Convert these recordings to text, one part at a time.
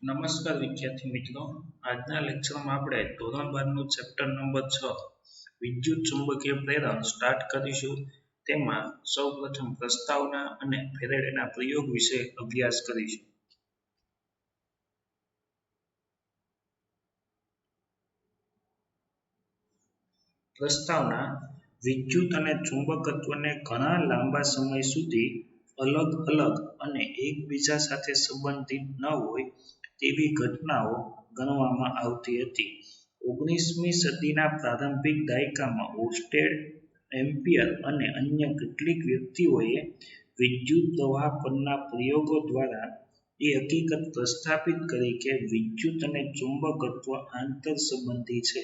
નમસ્કાર વિદ્યાર્થી મિત્રો, આજના લેક્ચરમાં આપણે ધોરણ 12 નું ચેપ્ટર નંબર 6 વિદ્યુત ચુંબકીય પ્રેરણ સ્ટાર્ટ કરીશું. તેમાં સૌપ્રથમ પ્રસ્તાવના અને ફેરેડેના પ્રયોગ વિશે અભ્યાસ કરીશું. પ્રસ્તાવના: વિદ્યુત અને ચુંબકત્વને ઘણા લાંબા સમય સુધી અલગ અલગ અને એકબીજા સાથે સંબંધિત ન હોય તેવી ઘટનાઓ ગણવામાં આવતી હતી. 19મી સદીના પ્રારંભિક દાયકામાં ઓર્સ્ટેડ, એમ્પિયર અને અન્ય કેટલીક વ્યક્તિઓએ વિદ્યુત પ્રવાહ પરના પ્રયોગો દ્વારા એ હકીકત પ્રસ્થાપિત કરી કે વિદ્યુત અને ચુંબકત્વ આંતરસંબંધી છે.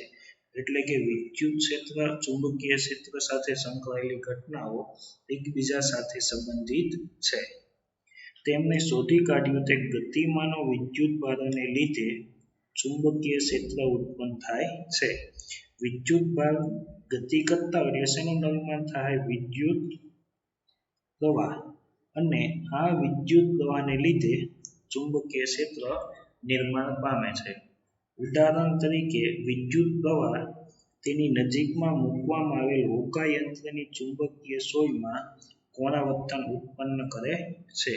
એટલે કે વિદ્યુત ક્ષેત્ર ચુંબકીય ક્ષેત્ર સાથે સંકળાયેલી ઘટનાઓ એકબીજા સાથે સંબંધિત છે. તેમણે શોધી કાઢ્યું કે ગતિમાનો વિદ્યુત ભારને લીધે ચુંબકીય ક્ષેત્ર ઉત્પન્ન થાય છે. વિદ્યુત ભાર ગતિ કરતા એટલે શેનું નિર્માણ થાય? વિદ્યુત પ્રવાહ. અને આ વિદ્યુત પ્રવાહને લીધે ચુંબકીય ક્ષેત્ર નિર્માણ પામે છે. ઉદાહરણ તરીકે વિદ્યુત પ્રવાહ તેની નજીકમાં મૂકવામાં આવેલ હોકાયંત્રની ચુંબકીય સોયમાં કોણાવર્તન ઉત્પન્ન કરે છે.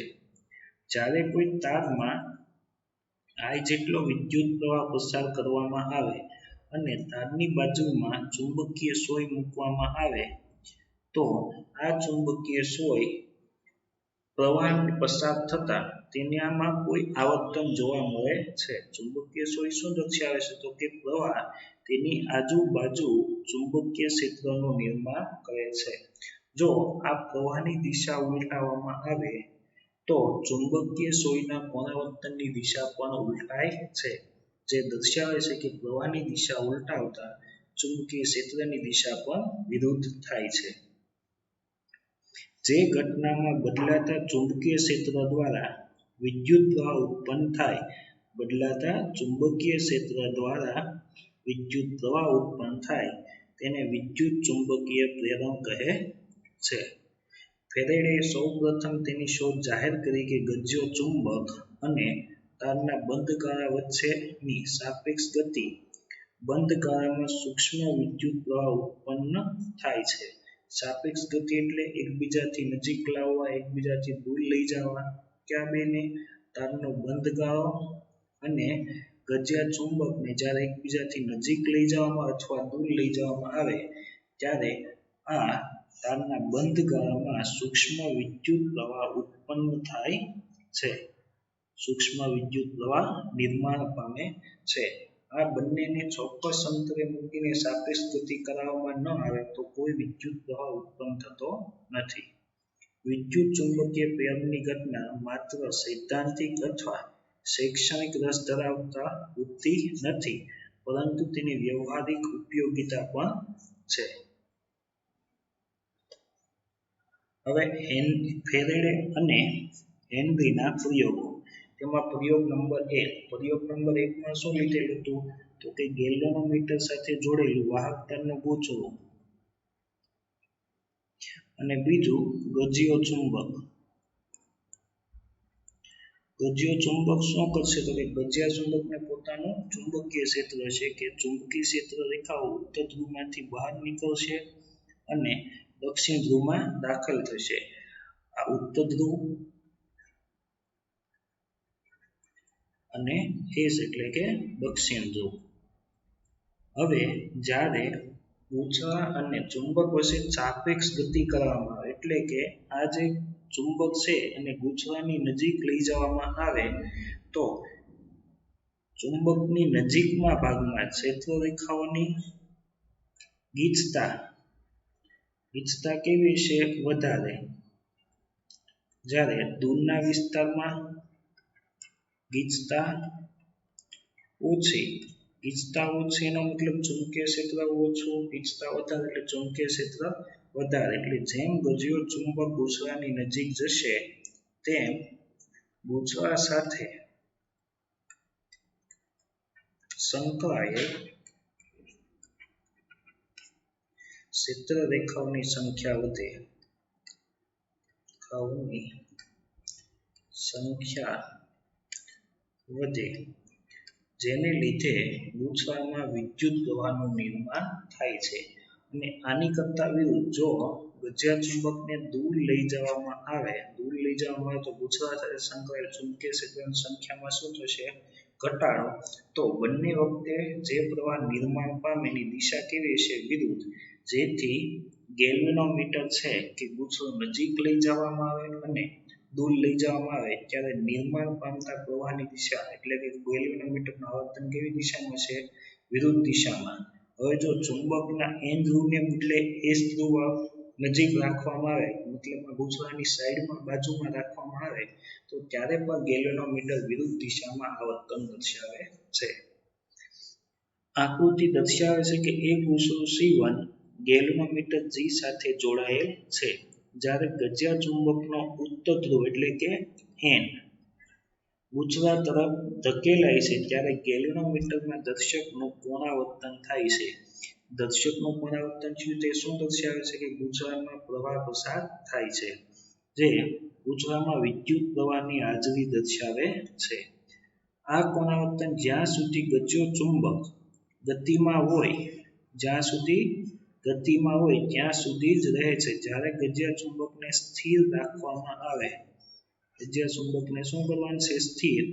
જ્યારે કોઈ તારમાં I જેટલો વિદ્યુત પ્રવાહ પસાર કરવામાં આવે અને તારની બાજુમાં ચુંબકીય સોય મૂકવામાં આવે તો આ ચુંબકીય સોય પ્રવાહ પસાર થતા તેનામાં કોઈ આવર્તન જોવા મળે છે. ચુંબકીય સોય શું દર્શાવે છે? તો કે પ્રવાહ તેની આજુબાજુ ચુંબકીય ક્ષેત્રનું નિર્માણ કરે છે. જો આ પ્રવાહની દિશા ઉલટાવવામાં આવે તો ચુંબકીય સોયના કોણાવર્તનની દિશા પણ ઉલટાય છે, જે દર્શાવે છે કે પ્રવાહની દિશા ઉલટાવતા ચુંબકીય ક્ષેત્રની દિશા પણ વિરુદ્ધ થાય છે. જે ઘટનામાં બદલાતા ચુંબકીય ક્ષેત્ર દ્વારા વિદ્યુત પ્રવાહ ઉત્પન્ન થાય, બદલાતા ચુંબકીય ક્ષેત્ર દ્વારા વિદ્યુત પ્રવાહ ઉત્પન્ન થાય તેને વિદ્યુત ચુંબકીય પ્રેરણ કહે છે. ફેરેડેએ સૌપ્રથમ તેની શોધ જાહેર કરી કે ગજ્યો ચુંબક અને તારના બંધ ગાળા વચ્ચેની સાપેક્ષ ગતિ બંધ ગાળામાં સૂક્ષ્મ વિદ્યુત પ્રવાહ ઉત્પન્ન થાય છે. સાપેક્ષ ગતિ એટલે એકબીજાથી નજીક લાવવા, એકબીજાથી દૂર લઈ જવા. કયા બેને? તારનો બંધ ગાળો અને ગજ્યા ચુંબકને જ્યારે એકબીજાથી નજીક લઈ જવામાં અથવા દૂર લઈ જવામાં આવે ત્યારે આ તારના બંધ ગાળામાં સૂક્ષ્મ વિદ્યુત પ્રવાહ ઉત્પન્ન થાય છે. સૂક્ષ્મ વિદ્યુત પ્રવાહ નિર્માણ પામે છે. આ બંનેને ચોક્કસ અંતરે મૂકીને સાપેક્ષ ગતિ કરાવવામાં ન આવે તો કોઈ વિદ્યુત પ્રવાહ ઉત્પન્ન થતો નથી. વિદ્યુત ચુંબકીય પ્રેરણની ઘટના માત્ર સૈદ્ધાંતિક અથવા શૈક્ષણિક રસ ધરાવતા પૂરતી નથી, પરંતુ તેની વ્યવહારિક ઉપયોગિતા પણ છે. હવે ફેરેડે અને હેનરીના પ્રયોગો. તેમાં પ્રયોગ નંબર 1. પ્રયોગ નંબર 1 માં શું લીધેલું હતું? તો કે ગેલ્વેનોમીટર સાથે જોડેલું વાહક તારનું ગૂંચળું અને બીજું ગજ્યો ચુંબક. ગજ્યો ચુંબક શું કરશે? તો કે ગજ્યા ચુંબકને પોતાનું ચુંબકીય ક્ષેત્ર છે કે ચુંબકીય ક્ષેત્ર રેખાઓ ઉત્તર ધ્રુવમાંથી બહાર નીકળશે અને દક્ષિણ ધ્રુવમાં દાખલ થશે. આ ઉત્તર ધ્રુવ અને એસ એટલે કે દક્ષિણ ધ્રુવ. હવે જ્યારે ગૂંચળા અને ચુંબક વચ્ચે સાપેક્ષ ગતિ કરવામાં આવે એટલે કે આ જે ચુંબક છે અને ગૂંચળાની નજીક લઈ જવામાં આવે તો ચુંબકની નજીકના ભાગમાં ક્ષેત્ર રેખાઓની ગીચતા કેવી છે? વધારે. જ્યારે દૂરના વિસ્તારમાં ગીચતા ઓછી. ગીચતા ઓછી એનો મતલબ ચુંબકીય ક્ષેત્ર ઓછું, ગીચતા વધારે એટલે ચુંબકીય ક્ષેત્ર વધારે. એટલે જેમ ગજ્યો ચુંબક ગૂંચળાની નજીક જશે તેમ ગૂંચળા સાથે સંકળાયેલ ક્ષેત્ર રેખાઓની સંખ્યા વધે, જેને લીધે ગુછરામાં વિદ્યુત પ્રવાહનું નિર્માણ થાય છે. અને આની કરતા વિરુદ્ધ જો ગજિયા ચુંબકને દૂર લઈ જવામાં આવે તો ગુછરા સાથે સંકળાયેલ ચુંબકીય ક્ષેત્રની સંખ્યામાં શું થશે? ઘટાડો. તો બંને વખતે જે પ્રવાહ નિર્માણ પામે એની દિશા કેવી હશે? વિરુદ્ધ. જેથી ગેલ્વેનોમીટર છે કે ગુછરો નજીક લઈ જવામાં આવે અને દૂર લઈ જવામાં આવે ત્યારે નિર્માણ પામતા પ્રવાહની દિશા એટલે કે ગેલ્વેનોમીટરનું આવર્તન કેવી દિશામાં છે? વિરુદ્ધ દિશામાં. હવે જો ચુંબકના N ધ્રુવને બદલે S ધ્રુવ નજીક રાખવામાં આવે મતલબમાં ગુછરાની સાઈડમાં બાજુમાં રાખવામાં આવે તો ત્યારે પણ ગેલ્વેનોમીટર વિરુદ્ધ દિશામાં આવર્તન દર્શાવે છે. આકૃતિ દર્શાવે છે કે એક ગુછરો C1 ગેલ્વેનોમીટર G સાથે જોડાયેલ છે. જ્યારે ગજિયા ચુંબકનો ઉત્તર ધ્રુવ એટલે કે N ગુછરા તરફ ધકેલાય છે ત્યારે ગેલ્વેનોમીટરમાં દર્શકનું પુનરાવર્તન થાય છે. દર્શકનું પુનરાવર્તન થયું તે શું દર્શાવે છે? કે ગુછરામાં પ્રવાહ પસાર થાય છે, જે ગુછરામાં વિદ્યુત પ્રવાહની હાજરી દર્શાવે છે. આ પુનરાવર્તન જ્યાં સુધી ગજિયો ચુંબક ગતિમાં હોય ત્યાં સુધી જ રહે છે. જ્યારે ગજિયા ચુંબકને સ્થિર રાખવામાં આવે ગજિયા ચુંબકને શું કરવાનું છે? સ્થિર.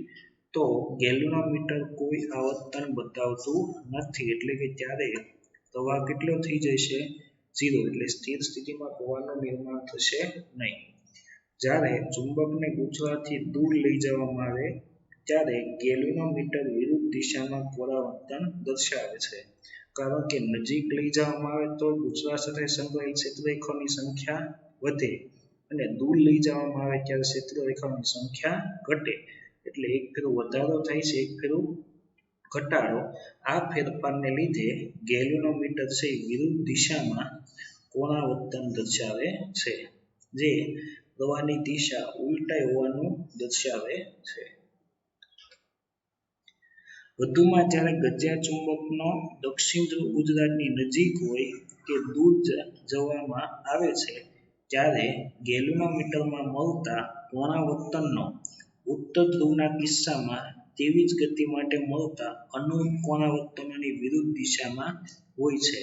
તો ગેલ્વેનોમીટર કોઈ આવર્તન બતાવતું નથી એટલે કે ત્યારે પ્રવાહ કેટલો થઈ જશે? 0 એટલે સ્થિર સ્થિતિમાં પ્રવાહનું નિર્માણ થશે નહીં. જ્યારે ચુંબકને ગુછરાથી દૂર લઈ જવામાં આવે ત્યારે ગેલ્વેનોમીટર વિરુદ્ધ દિશામાં પરાવર્તન દર્શાવે છે. કારણ કે નજીક લઈ જવામાં આવે તો ગુછરા સાથે સંકળાયેલ ક્ષેત્રરેખાઓની સંખ્યા વધે અને દૂર લઈ જવામાં આવે ત્યારે ક્ષેત્રરેખાઓની સંખ્યા ઘટે. એટલે એક ફેરો વધારો થાય છે, એક ફેરો ઘટાડો. આ ફેરફારને લીધે ગેલ્વેનોમીટર છે વિરુદ્ધ દિશામાં કોણાવર્તન દર્શાવે છે, જે પ્રવાહની દિશા ઉલટાઈ હોવાનું દર્શાવે છે. વધુમાં જ્યારે ગજિયા ચુંબકનો દક્ષિણ ધ્રુવ ગુજરાતની નજીક હોય કે દૂર જવામાં આવે છે ત્યારે ગેલ્વેનોમીટરમાં મળતા કોણાવર્તનનો ઉત્તર ધ્રુવના કિસ્સામાં તેવી જ ગતિ માટે મળતા અનુરૂપ કોણાવર્તનોની વિરુદ્ધ દિશામાં હોય છે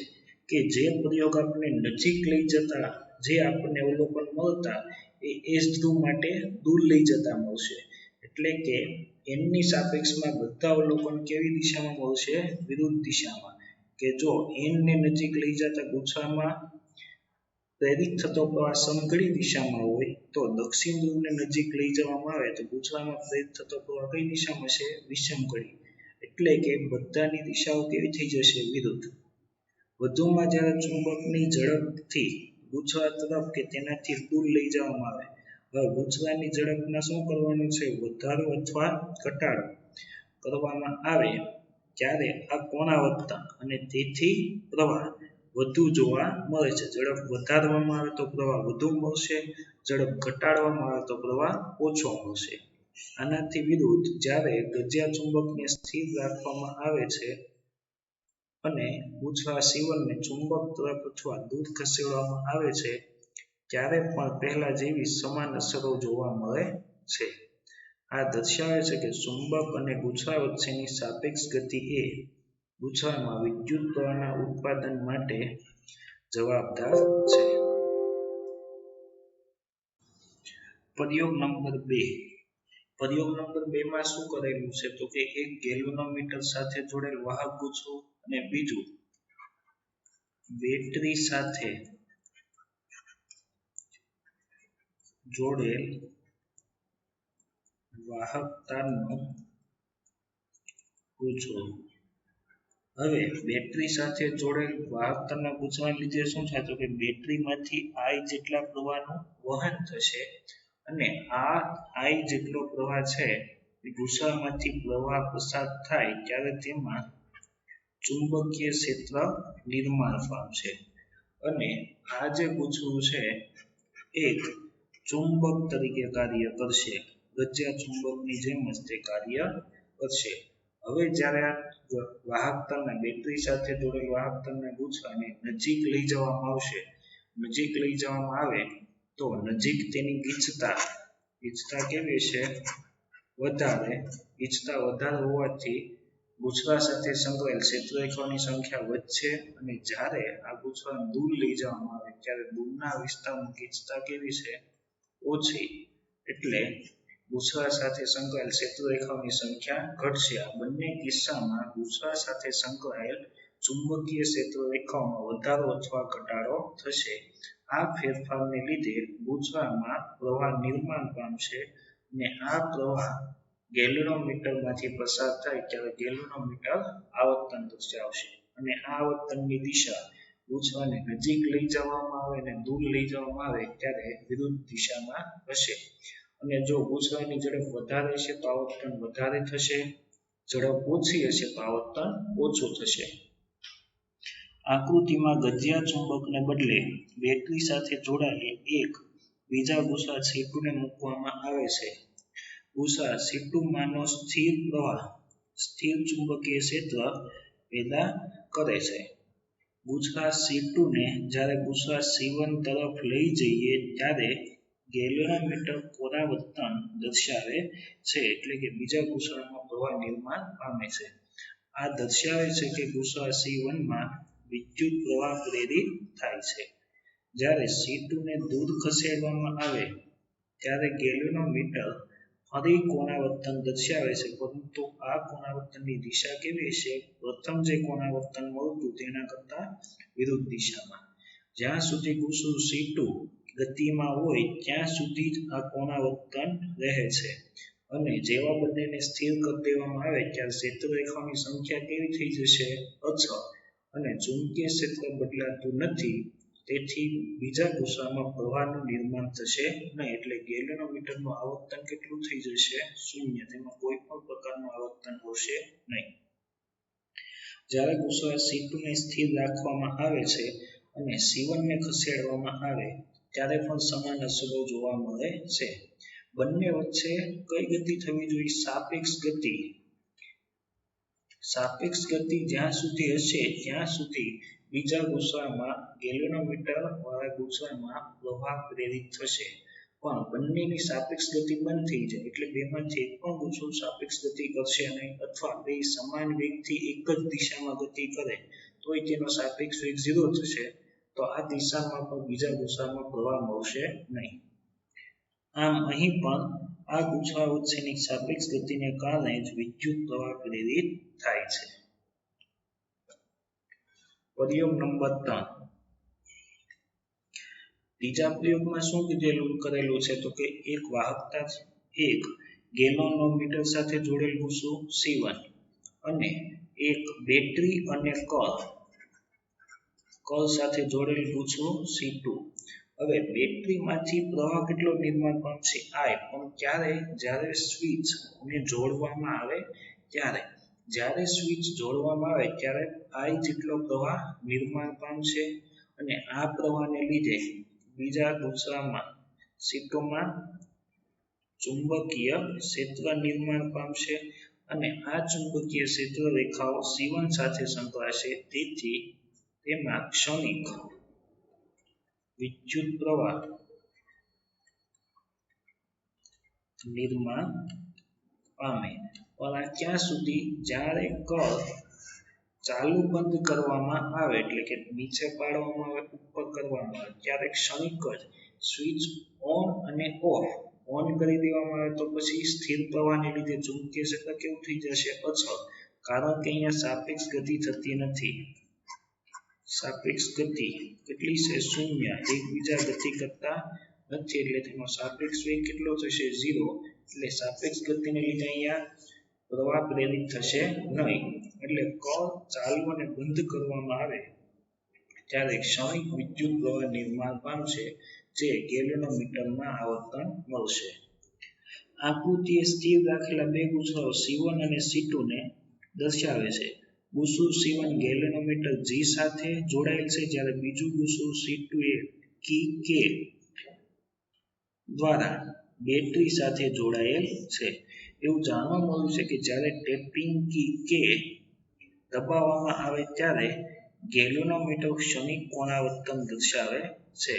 કે જે પ્રયોગ આપણને નજીક લઈ જતા જે આપણને અવલોકન મળતા એ S ધ્રુવ માટે દૂર લઈ જતા મળશે. એટલે કે n ની સાપેક્ષમાં બધા અવલોકન કેવી દિશામાં મળશે? વિરુદ્ધ દિશામાં. કે જો n ને નજીક લઈ જતા ગુછરામાં પ્રેરિત થતો પ્રવાહ સમઘડી દિશામાં હોય તો દક્ષિણ ધ્રુવને નજીક લઈ જવામાં આવે તો ગુછરામાં પ્રેરિત થતો પ્રવાહ કઈ દિશામાં છે? વિષમઘડી. એટલે કે બધાની દિશાઓ કેવી થઈ જશે? વિરુદ્ધ. વધુમાં જ્યારે ચુંબકની ઝડપથી ગુછરા તરફ કે તેનાથી દૂર લઈ જવામાં આવે હવે ગુછરાની ઝડપમાં શું કરવાનું છે? વધારો અથવા ઘટાડો કરવામાં આવે ત્યારે આ કોણાવર્તન અને તેથી પ્રવાહ વધુ જોવા મળે છે. ઝડપ વધારવામાં આવે તો પ્રવાહ વધુ મળશે, ઝડપ ઘટાડવામાં આવે તો પ્રવાહ ઓછો મળશે. આનાથી વિરુદ્ધ જ્યારે ગજિયા ચુંબકને સ્થિર રાખવામાં આવે છે અને ગુછરા C1 ને ચુંબક તરફ અથવા દૂર ખસેડવામાં આવે છે ત્યારે પણ પહેલા જેવી સમાન અસરો જોવા મળે છે. આ દર્શાવે છે કે ચુંબક અને ગુછરા વચ્ચેની સાપેક્ષ ગતિ એ ગુછરામાં વિદ્યુત પ્રવાહના ઉત્પાદન માટે જવાબદાર છે. પ્રયોગ નંબર 2. પ્રયોગ નંબર 2 માં શું કરેલું છે? તો કે એક ગેલ્વેનોમીટર સાથે જોડેલ વાહક ગુછરો અને બીજું બેટરી સાથે જોડેલ વાહક તારનો ગુછરો. હવે બેટરી સાથે જોડેલ વાહક તારના ગુછરાને લીધે શું થાય? તો કે બેટરીમાંથી I જેટલા પ્રવાહનું વહન થશે અને આ I જેટલો પ્રવાહ છે એ ગુછરામાંથી પ્રવાહ પસાર થાય ત્યારે તેમાં ચુંબકીય ક્ષેત્ર નિર્માણ પામશે અને આ જે ગુછરું છે એક ચુંબક તરીકે કાર્ય કરશે. ગજિયા ચુંબકની જેમ જ તે કાર્ય કરશે. હવે જ્યારે આ વાહક તારના બેટરી સાથે જોડેલ વાહક તારના ગુછરાને નજીક લઈ જવામાં આવશે, નજીક લઈ જવામાં આવે તો નજીક તેની ગીચતા કેવી છે? વધારે હોવાથી ગૂંચવા સાથે સંકળાયેલ ક્ષેત્રરેખાઓની સંખ્યા વધશે અને જ્યારે આ ગૂંચવા દૂર લઈ જવામાં આવે ત્યારે દૂરના વિસ્તારમાં ગીચતા કેવી છે ઓછી એટલે ગૂંચવા સાથે સંકળાયેલ ક્ષેત્રરેખાઓની સંખ્યા ઘટશે. આ બંને કિસ્સામાં ગૂંચવા સાથે સંકળાયેલ ચુંબકીય ક્ષેત્રરેખાઓમાં વધારો અથવા ઘટાડો થશે. આ ફેરફારને લીધે ગૂંચવામાં પ્રવાહ નિર્માણ પામશે અને આ પ્રવાહ ગેલ્વેનોમીટરમાંથી પસાર થાય ત્યારે ગેલ્વેનોમીટર આવર્તન દર્શાવશે અને આ આવર્તનની દિશા ગૂંચવાને નજીક લઈ જવામાં આવે અને દૂર લઈ જવામાં આવે ત્યારે વિરુદ્ધ દિશામાં હશે. અને જો ગૂંચવાની ઝડપ વધારે હશે તો આવર્તન વધારે થશે, ઝડપ ઓછી હશે તો આવર્તન ઓછું થશે. આકૃતિમાં ગજિયા ચુંબકને બદલે બેટરી સાથે જોડાયેલ એક બીજા ગૂંચવા C2 ને મૂકવામાં આવે છે. ગૂંચવા C2 માંનો સ્થિર પ્રવાહ સ્થિર ચુંબકીય ક્ષેત્ર પેદા કરે છે. ગૂંચવા C2 ને જ્યારે ગૂંચવા C1 તરફ લઈ જઈએ ત્યારે ગેલ્વેનોમીટર પરાવર્તન દર્શાવે છે એટલે કે બીજા ગૂંચવામાં પ્રવાહ નિર્માણ પામે છે. આ દર્શાવે છે કે ગૂંચવા C1 માં વિદ્યુત પ્રવાહ પ્રેરિત થાય છે. જ્યારે C2 ને દૂર ખસેડવામાં આવે ત્યારે ગેલ્વેનોમીટર ફરી કોણાવર્તન દર્શાવે છે પરંતુ આ કોણાવર્તનની દિશા કેવી છે પ્રથમ જે કોણાવર્તન મળતું તેના કરતાં વિરુદ્ધ દિશામાં. જ્યાં સુધી ગૂંચવું C2 ગતિમાં હોય ત્યાં સુધી જ આ કોણાવર્તન રહે છે અને જેવા બંનેને સ્થિર કરી દેવામાં આવે ત્યારે ક્ષેત્રરેખાઓની સંખ્યા કેવી થઈ જશે અચળ અને ચુંબકીય ક્ષેત્ર બદલાતું નથી તેથી બીજા ગૂંચવામાં પ્રવાહનું નિર્માણ થશે નહીં એટલે ગેલ્વેનોમીટરનું આવર્તન કેટલું થઈ જશે શૂન્ય. તેમાં કોઈ પણ પ્રકારનું આવર્તન હોશે નહીં. જ્યારે ગૂંચવા C2 ને સ્થિર રાખવામાં આવે છે અને C1 ને ખસેડવામાં આવે ત્યારે પણ સમાન અસરો જોવા મળે છે. બંને વચ્ચે કઈ ગતિ થવી જોઈએ સાપેક્ષ ગતિ જ્યાં સુધી હશે ત્યાં સુધી બીજા ગૂંચવામાં ગેલ્વેનોમીટર વાળા ગૂંચવામાં પ્રવાહ પ્રેરિત થશે પણ બંનેની સાપેક્ષ ગતિ બંધ થઈ જાય એટલે બેમાંથી એક પણ ગૂંચવું સાપેક્ષ ગતિ કરશે નહીં અથવા બે સમાન વેગથી એક જ દિશામાં ગતિ કરે તોય તેનો સાપેક્ષ વેગ 0 થશે તો આ દિશામાં પણ બીજા ગૂંચવામાં પ્રવાહ મળશે નહીં. આમ અહીં પણ આ ગૂંચવા વચ્ચેની સાપેક્ષ ગતિને કારણે જ વિદ્યુત પ્રવાહ પ્રેરિત થાય છે. પ્રયોગ નંબર 3 ત્રીજા પ્રયોગમાં શું કરેલું છે તો કે એક વાહકતા એક ગેલ્વેનોમીટર સાથે જોડેલ ગૂંચવું C1 અને એક બેટરી અને કળ સાથે જોડેલ ગૂંચવું C2. હવે બેટરીમાંથી પ્રવાહ કેટલો નિર્માણ પામશે I પણ જ્યારે સ્વિચ ને જોડવામાં આવે ત્યારે સ્વિચ જોડવામાં આવે ત્યારે I જેટલો પ્રવાહ નિર્માણ પામશે અને આ પ્રવાહને લીધે બીજા ગૂંચવામાં C2 માં ચુંબકીય ક્ષેત્ર નિર્માણ પામશે અને આ ચુંબકીય ક્ષેત્ર રેખાઓ C1 સાથે સંકળાશે તેથી તેમાં ક્ષણિક વિદ્યુત પ્રવાહ નિર્માણ પામે પણ આ ક્યાં સુધી જ્યારે કળ ચાલુ બંધ કરવામાં આવે એટલે કે નીચે પાડવામાં આવે ઉપર કરવામાં આવે ત્યારે ક્ષણિક જ સ્વિચ ઓન અને ઓન કરી દેવામાં આવે તો પછી સ્થિર પ્રવાહને લીધે ચુંબકીય ક્ષેત્ર કેવું થઈ જશે અચળ કારણ કે અહીંયા સાપેક્ષ ગતિ થતી નથી. સાપેક્ષ ગતિ કેટલી છે શૂન્ય એકબીજા ગતિ કરતા નથી એટલે તેનો સાપેક્ષ વેગ કેટલો થશે 0 એટલે સાપેક્ષ ગતિને લીધે અહીંયા પ્રવાહ પ્રેરિત થશે નહીં એટલે કળ ચાલુ અને બંધ કરવામાં આવે ત્યારે ક્ષણિક વિદ્યુત પ્રવાહ નિર્માણ પામશે જે ગેલ્વેનોમીટરમાં આવર્તન મળશે. આકૃતિએ સ્થિર રાખેલા બે ગૂંચવાઓ C1 અને C2 ને દર્શાવે છે. ગૂંચવું C1 ગેલ્વેનોમીટર G સાથે જોડાયેલ છે જ્યારે બીજું ગૂંચવું C2 એ કી K દ્વારા બેટરી સાથે જોડાયેલ છે. એવું જાણવા મળ્યું છે કે જ્યારે ટેપિંગ કી K દબાવવામાં આવે ત્યારે ગેલ્વેનોમીટર ક્ષણિક કોણાવર્તન દર્શાવે છે.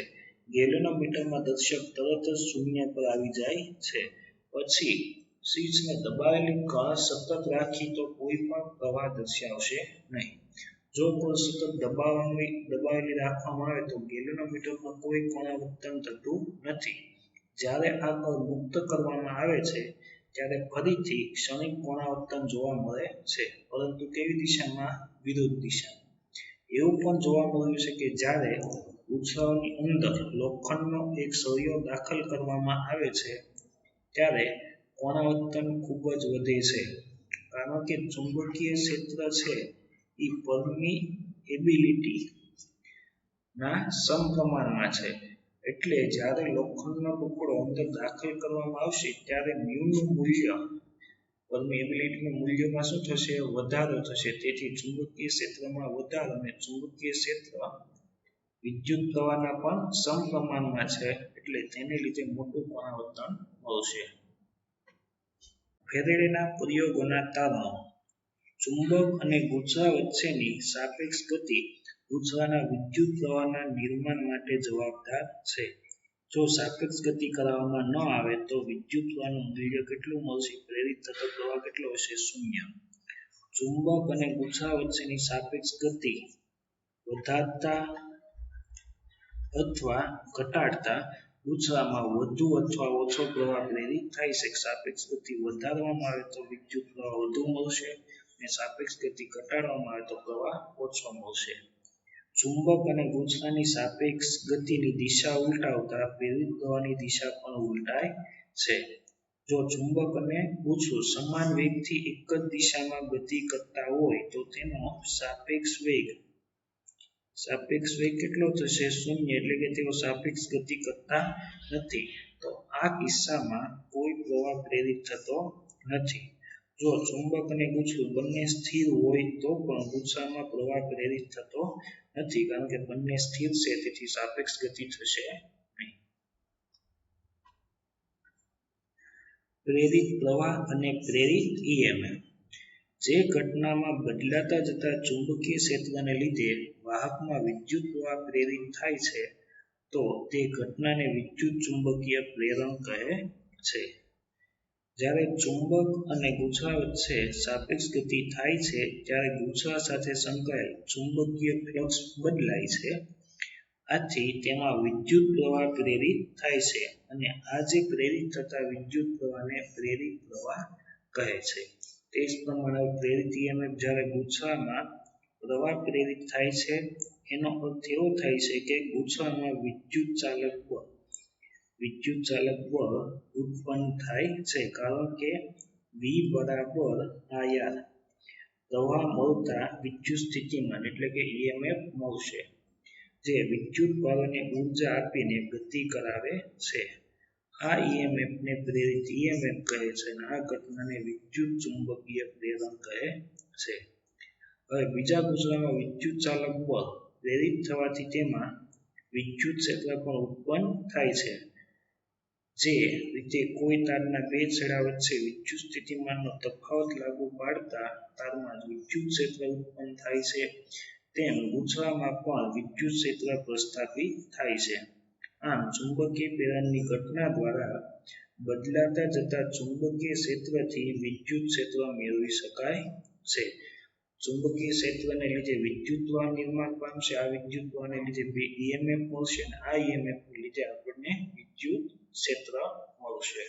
ગેલ્વેનોમીટરમાં દર્શક તરત જ શૂન્ય પર આવી જાય છે પછી સ્વિચને દબાવેલી કળ સતત રાખી તો કોઈ પણ પ્રવાહ દર્શાવશે નહીં. જો કળ સતત દબાવેલી રાખવામાં આવે તો ગેલેનોમીટરમાં કોઈ કોણાવર્તન થતું નથી. જ્યારે આ કળ મુક્ત કરવામાં આવે છે ત્યારે ફરીથી ક્ષણિક કોણાવર્તન જોવા મળે છે, પરંતુ કેવી દિશામાં? વિરુદ્ધ દિશામાં. એવું પણ જોવા મળ્યું છે કે જ્યારે ગૂંચળાની અંદર લોખંડનો એક સળિયો દાખલ કરવામાં આવે છે ત્યારે કોણાવર્તન ખૂબ જ વધે છે, કારણ કે ચુંબકીય ક્ષેત્ર છે એ પરમિએબિલિટી ના સમપ્રમાણમાં છે. એટલે જ્યારે લોખંડનો ટુકડો અંદર દાખલ કરવામાં આવશે ત્યારે મ્યુનું મૂલ્ય પરમિએબિલિટીનું મૂલ્યમાં શું થશે? વધારો થશે. તેથી ચુંબકીય ક્ષેત્રમાં વધારો અને ચુંબકીય ક્ષેત્ર વિદ્યુત પ્રવાહના પણ સમપ્રમાણમાં છે, એટલે તેને લીધે મોટું કોણાવર્તન મળશે. ફેરેડેના પ્રયોગોના તારણો. ચુંબક અને ગૂંચળા વચ્ચેની સાપેક્ષ ગતિ ગૂંચળાના વિદ્યુત પ્રવાહના નિર્માણ માટે જવાબદાર છે. જો સાપેક્ષ ગતિ કરવામાં ન આવે તો વિદ્યુત પ્રવાહનું મૂલ્ય કેટલું મળશે? પ્રેરિત થતો પ્રવાહ કેટલો હશે? 0. ચુંબક અને ગૂંચળા વચ્ચેની સાપેક્ષ ગતિ વધારતા અથવા ઘટાડતા ગૂંચળામાં વધુ અથવા ઓછો પ્રવાહ પ્રેરિત થાય છે. સાપેક્ષ ગતિ વધારવામાં આવે તો વિદ્યુત પ્રવાહ વધુ મળશે અને સાપેક્ષ ગતિ ઘટાડવામાં આવે તો પ્રવાહ ઓછો મળશે. ચુંબક અને ગૂંચળાની સાપેક્ષ ગતિની દિશા ઉલટાવતા પ્રેરિત પ્રવાહની દિશા પણ ઉલટાય છે. જો ચુંબક અને ગૂંચળું સમાન વેગથી એક જ દિશામાં ગતિ કરતા હોય તો તેનો સાપેક્ષ વેગ કેટલો થશે? 0. એટલે કે તેઓ સાપેક્ષ ગતિ કરતા નથી. તો આ કિસ્સામાં કોઈ પ્રવાહ પ્રેરિત થતો નથી. જો ચુંબક અને ગૂંચળું બંને સ્થિર હોય તો પણ ગૂંચળામાં પ્રવાહ પ્રેરિત થતો નથી, કારણ કે બંને સ્થિર છે, તેથી સાપેક્ષ ગતિ થશે નહીં. પ્રેરિત પ્રવાહ અને પ્રેરિત EMF. જે ઘટનામાં બદલાતા જતા ચુંબકીય ક્ષેત્રને લીધે વાહકમાં વિદ્યુત પ્રવાહ પ્રેરિત થાય છે તો તે ઘટનાને વિદ્યુત ચુંબકીય પ્રેરણ કહે છે. જ્યારે ચુંબક અને ગૂંચળા વચ્ચે સાપેક્ષ ગતિ થાય છે ત્યારે ગૂંચળા સાથે સંકળાયેલ ચુંબકીય ફ્લક્સ બદલાય છે. આથી તેમાં વિદ્યુત પ્રવાહ પ્રેરિત થાય છે અને આ જે પ્રેરિત થતા વિદ્યુત પ્રવાહને પ્રેરિત પ્રવાહ કહે છે. તે જ પ્રમાણે પ્રેરિત EMF જ્યારે ગૂંચળામાં પ્રવાહ પ્રેરિત થાય છે એનો અર્થ એવો થાય છે કે ગૂંચળામાં વિદ્યુત ચાલક બળ ઉત્પન્ન થાય છે, કારણ કે V બરાબર IR પ્રવાહ મળતા વિદ્યુત સ્થિતિમાન એટલે કે EMF મળશે, જે વિદ્યુત ભારોને ઉર્જા આપીને ગતિ કરાવે છે. આ EMF ને પ્રેરિત EMF કહે છે અને આ ઘટનાને વિદ્યુત ચુંબકીય પ્રેરણ કહે છે. હવે બીજા ગૂંચળામાં વિદ્યુત ચાલક બળ પ્રેરિત થવાથી તેમાં વિદ્યુત ક્ષેત્ર પણ ઉત્પન્ન થાય છે. જે રીતે કોઈ તારના બે છેડા વચ્ચે વિદ્યુત સ્થિતિમાનનો તફાવત લાગુ પાડતા તારમાં વિદ્યુત ક્ષેત્ર ઉત્પન્ન થાય છે, તેમ ગૂંચળામાં પણ વિદ્યુત ક્ષેત્ર પ્રસ્થાપિત થાય છે. આમ ચુંબકીય પ્રેરણની ઘટના દ્વારા બદલાતા જતા ચુંબકીય ક્ષેત્રથી વિદ્યુત ક્ષેત્ર મેળવી શકાય છે. ચુંબકીય ક્ષેત્રને લીધે વિદ્યુત પ્રવાહ નિર્માણ પામશે. આ વિદ્યુત પ્રવાહને લીધે EMF મળશે અને આ EMF ને લીધે આપણને વિદ્યુત ક્ષેત્ર મળશે.